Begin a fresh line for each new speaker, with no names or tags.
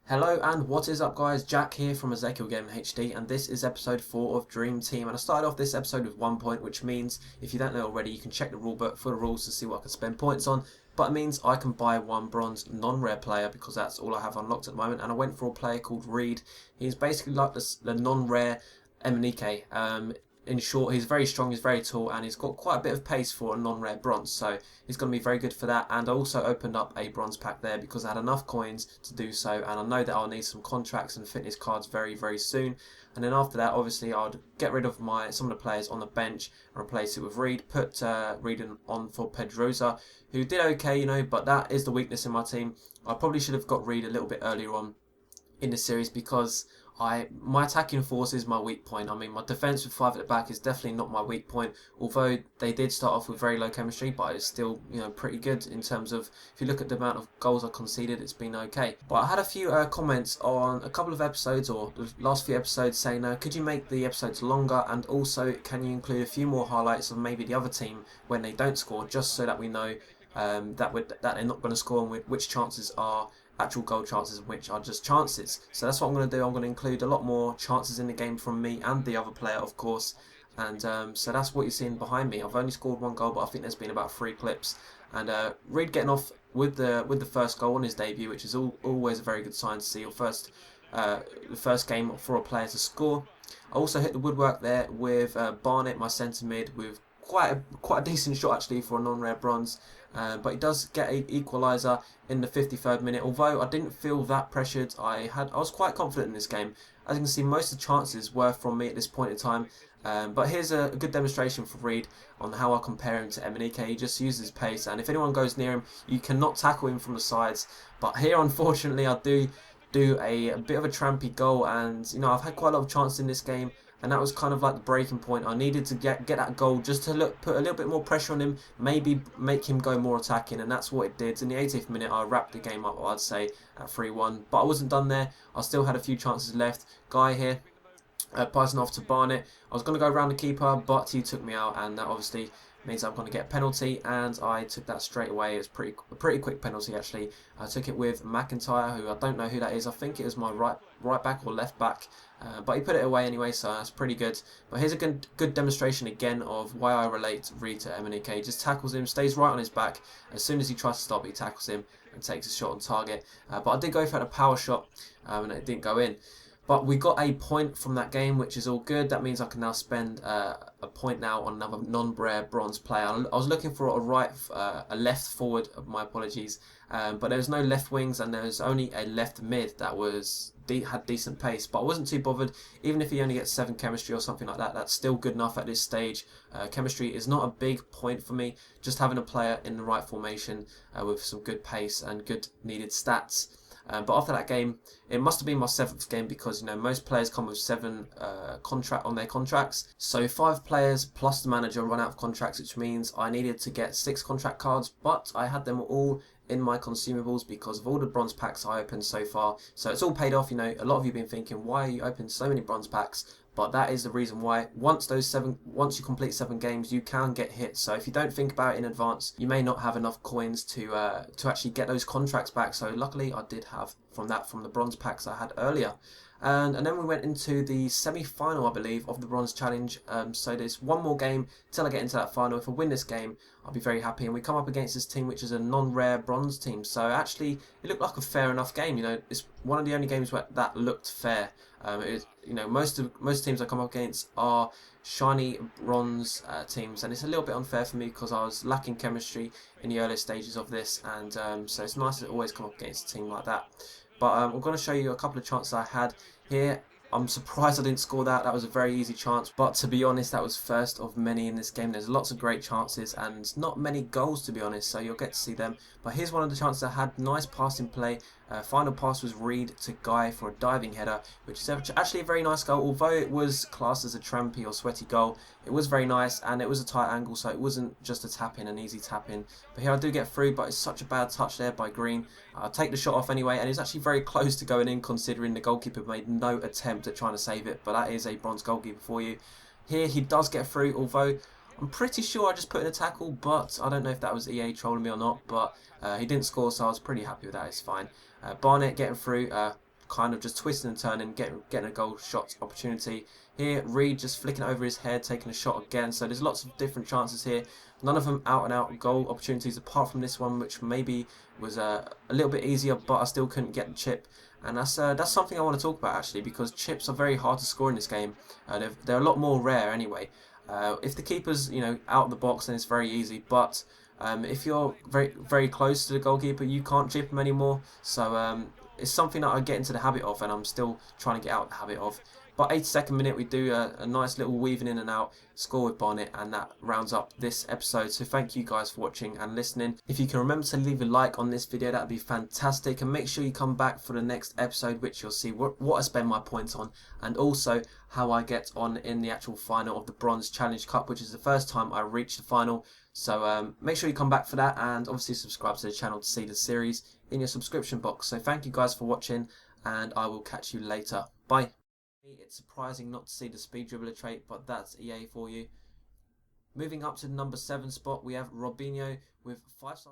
Hello and what is up guys, Jack here from Ezekiel Gaming HD, and this is episode 4 of Dream Team. And I started off this episode with 1 point, which means if you don't know already you can check the rulebook for the rules to see what I can spend points on, but it means I can buy 1 bronze non-rare player because that's all I have unlocked at the moment. And I went for a player called Reed. He's basically like the non-rare Emenike. In short, he's very strong, he's very tall, and he's got quite a bit of pace for a non-rare bronze, so he's going to be very good for that. And I also opened up a bronze pack there because I had enough coins to do so, and I know that I'll need some contracts and fitness cards very soon. And then after that, obviously, I'd get rid of some of the players on the bench and replace it with Reed, put Reed on for Pedroza, who did okay, but that is the weakness in my team. I probably should have got Reed a little bit earlier on in the series because my attacking force is my weak point. I mean, my defense with 5 at the back is definitely not my weak point, although they did start off with very low chemistry, but it's still pretty good in terms of, if you look at the amount of goals I conceded, it's been okay. But I had a few comments on a couple of episodes, or the last few episodes, saying could you make the episodes longer, and also can you include a few more highlights of maybe the other team when they don't score, just so that we know that they're not going to score, and which chances are actual goal chances and which are just chances. So that's what I'm going to do. I'm going to include a lot more chances in the game from me and the other player, of course. And so that's what you're seeing behind me. I've only scored 1 goal, but I think there's been about 3 clips. And Reed getting off with the first goal on his debut, which is always a very good sign to see your the first game for a player to score. I also hit the woodwork there with Barnett, my centre mid, with quite a decent shot actually for a non-rare bronze. But he does get an equaliser in the 53rd minute. Although I didn't feel that pressured, I was quite confident in this game. As you can see, most of the chances were from me at this point in time. But here's a good demonstration for Reed on how I compare him to Emenike. He just uses pace, and if anyone goes near him, you cannot tackle him from the sides. But here, unfortunately, I do a bit of a trampy goal, and I've had quite a lot of chances in this game. And that was kind of like the breaking point. I needed to get that goal just to put a little bit more pressure on him, maybe make him go more attacking, and that's what it did. In the 80th minute, I wrapped the game up, I'd say, at 3-1. But I wasn't done there. I still had a few chances left. Guy here, passing off to Barnett. I was going to go around the keeper, but he took me out, and that obviously means I'm going to get a penalty, and I took that straight away. It's a pretty quick penalty actually. I took it with McIntyre, who I don't know who that is. I think it was my right back or left back, but he put it away anyway, so that's pretty good. But here's a good demonstration again of why I relate Reed to Emenike. He just tackles him, stays right on his back. As soon as he tries to stop, he tackles him and takes a shot on target. But I did go for a power shot, and it didn't go in. But we got a point from that game, which is all good. That means I can now spend a point now on another non-rare bronze player. I was looking for a left forward, my apologies, but there was no left wings, and there was only a left mid that had decent pace. But I wasn't too bothered. Even if he only gets 7 chemistry or something like that, that's still good enough at this stage. Chemistry is not a big point for me. Just having a player in the right formation with some good pace and good needed stats. But after that game, it must have been my 7th game because most players come with 7 contract on their contracts. So 5 players plus the manager run out of contracts, which means I needed to get 6 contract cards, but I had them all in my consumables because of all the bronze packs I opened so far. So it's all paid off. A lot of you have been thinking, why are you opening so many bronze packs? But that is the reason why. Once you complete 7 games, you can get hit. So if you don't think about it in advance, you may not have enough coins to actually get those contracts back. So luckily, I did have from the bronze packs I had earlier. And then we went into the semi-final, I believe, of the Bronze Challenge. So there's one more game till I get into that final. If I win this game, I'll be very happy. And we come up against this team, which is a non-rare bronze team. So actually, it looked like a fair enough game. It's one of the only games where that looked fair. Most teams I come up against are shiny bronze teams, and it's a little bit unfair for me because I was lacking chemistry in the earlier stages of this, and so it's nice to always come up against a team like that. But I'm going to show you a couple of chances I had here. I'm surprised I didn't score that. That was a very easy chance, but to be honest, that was first of many in this game. There's lots of great chances and not many goals, to be honest, so you'll get to see them. But here's one of the chances I had. Nice passing play. Final pass was Reed to Guy for a diving header, which is actually a very nice goal. Although it was classed as a trampy or sweaty goal, it was very nice, and it was a tight angle, so it wasn't just a tap-in, an easy tap-in. But here I do get through, but it's such a bad touch there by Green. I'll take the shot off anyway, and it's actually very close to going in considering the goalkeeper made no attempt at trying to save it, but that is a bronze goalkeeper for you. Here he does get through, although I'm pretty sure I just put in a tackle, but I don't know if that was EA trolling me or not, but he didn't score, so I was pretty happy with that. It's fine. Barnett getting through, kind of just twisting and turning, getting a goal shot opportunity. Here, Reed just flicking it over his head, taking a shot again. So there's lots of different chances here. None of them out and out goal opportunities, apart from this one, which maybe was a little bit easier, but I still couldn't get the chip. And that's something I want to talk about actually, because chips are very hard to score in this game. They're a lot more rare anyway. If the keeper's out of the box, then it's very easy. But if you're very close to the goalkeeper, you can't chip him anymore. So it's something that I get into the habit of, and I'm still trying to get out of the habit of. But 82nd minute, we do a nice little weaving in and out, score with Bonnet, and that rounds up this episode. So thank you guys for watching and listening. If you can remember to leave a like on this video, that would be fantastic. And make sure you come back for the next episode, which you'll see what I spend my points on, and also how I get on in the actual final of the Bronze Challenge Cup, which is the first time I reached the final. So make sure you come back for that, and obviously subscribe to the channel to see the series in your subscription box. So thank you guys for watching, and I will catch you later. Bye. It's surprising not to see the speed dribbler trait, but that's EA for you. Moving up to the number 7 spot, we have Robinho with 5 stars.